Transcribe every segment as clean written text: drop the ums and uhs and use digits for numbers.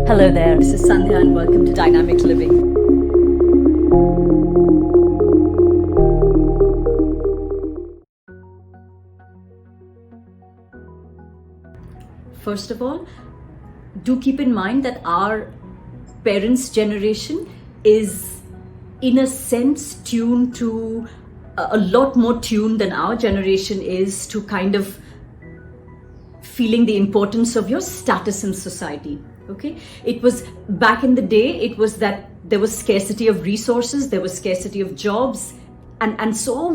Hello there, this is Sandhya and welcome to Dynamic Living. First of all, do keep in mind that our parents' generation is in a sense tuned to a lot more tuned than our generation is to kind of feeling the importance of your status in society. Okay, it was back in the day, it was that there was scarcity of resources, there was scarcity of jobs, and so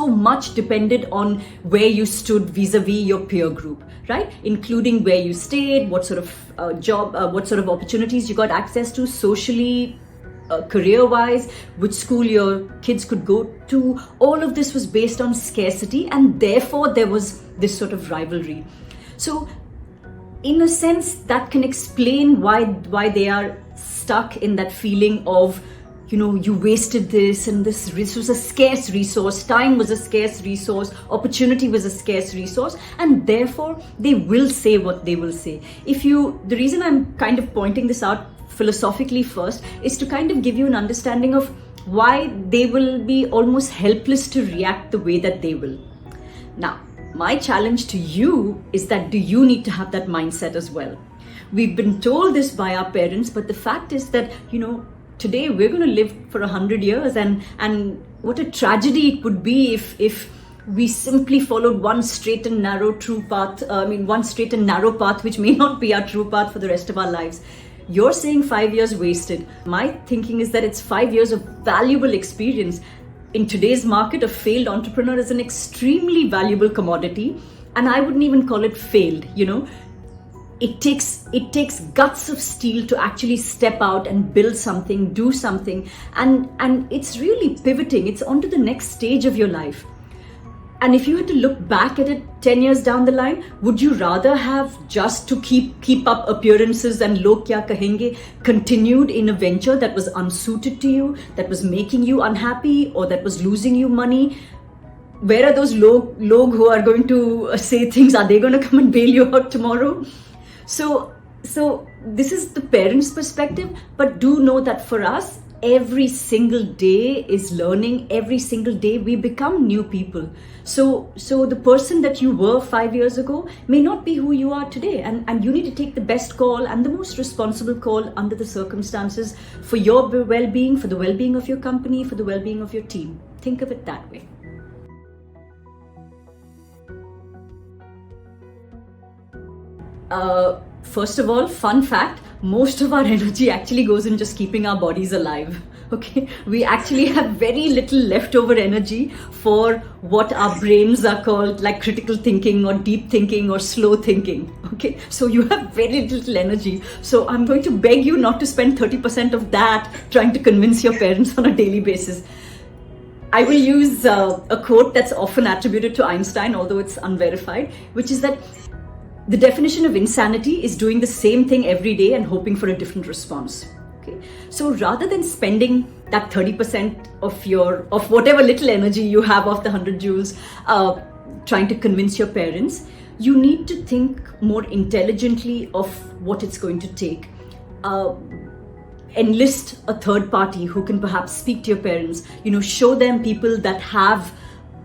much depended on where you stood vis-a-vis your peer group, right? Including where you stayed, what sort of job, what sort of opportunities you got access to socially, career-wise, which school your kids could go to. All of this was based on scarcity, and therefore there was this sort of rivalry. So in a sense, that can explain why they are stuck in that feeling of, you know, you wasted this, and this was a scarce resource, time was a scarce resource, opportunity was a scarce resource, and therefore they will say what they will say. The reason I'm kind of pointing this out philosophically first is to kind of give you an understanding of why they will be almost helpless to react the way that they will. Now, my challenge to you is that do you need to have that mindset as well? We've been told this by our parents, but the fact is that, you know, today we're going to live for 100 years, and what a tragedy it would be if we simply followed one straight and narrow path, which may not be our true path for the rest of our lives. You're saying 5 years wasted. My thinking is that it's 5 years of valuable experience. In today's market, a failed entrepreneur is an extremely valuable commodity, and I wouldn't even call it failed, you know. It takes guts of steel to actually step out and build something, do something, and it's really pivoting. It's onto the next stage of your life. And if you had to look back at it 10 years down the line, would you rather have just to keep up appearances and log kya kahenge continued in a venture that was unsuited to you, that was making you unhappy, or that was losing you money? Where are those log who are going to say things? Are they going to come and bail you out tomorrow? So this is the parents' perspective, but do know that for us, every single day is learning. Every single day we become new people. So the person that you were 5 years ago may not be who you are today, and you need to take the best call and the most responsible call under the circumstances for your well-being, for the well-being of your company, for the well-being of your team. Think of it that way. First of all, fun fact, most of our energy actually goes in just keeping our bodies alive. Okay, we actually have very little leftover energy for what our brains are called, like critical thinking or deep thinking or slow thinking. Okay, so you have very little energy. So I'm going to beg you not to spend 30% of that trying to convince your parents on a daily basis. I will use a quote that's often attributed to Einstein, although it's unverified, which is that the definition of insanity is doing the same thing every day and hoping for a different response. Okay? So rather than spending that 30% of whatever little energy you have of the 100 joules trying to convince your parents, you need to think more intelligently of what it's going to take. Enlist a third party who can perhaps speak to your parents, you know, show them people that have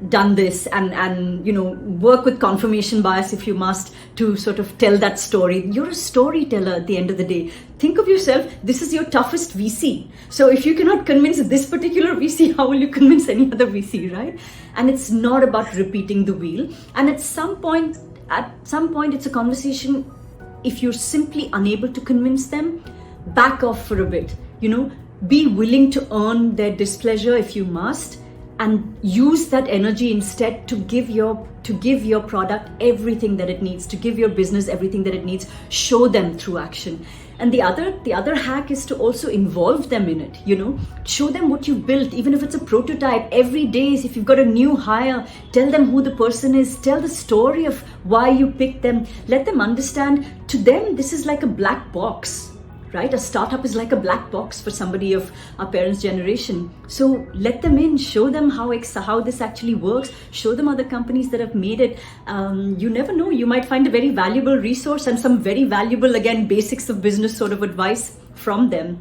done this, and you know, work with confirmation bias if you must to sort of tell that story. You're a storyteller at the end of the day. Think of yourself, this is your toughest VC. So if you cannot convince this particular VC, how will you convince any other VC, right? And it's not about repeating the wheel. And at some point it's a conversation. If you're simply unable to convince them, back off for a bit, you know, be willing to earn their displeasure if you must, and use that energy instead to give your product everything that it needs, to give your business everything that it needs. Show them through action. And the other hack is to also involve them in it, you know. Show them what you've built, even if it's a prototype. Every day, if you've got a new hire, tell them who the person is, tell the story of why you picked them. Let them understand, to them this is like a black box, right? A startup is like a black box for somebody of our parents' generation. So let them in, show them how this actually works, show them other companies that have made it. You never know, you might find a very valuable resource and some very valuable, again, basics of business sort of advice from them.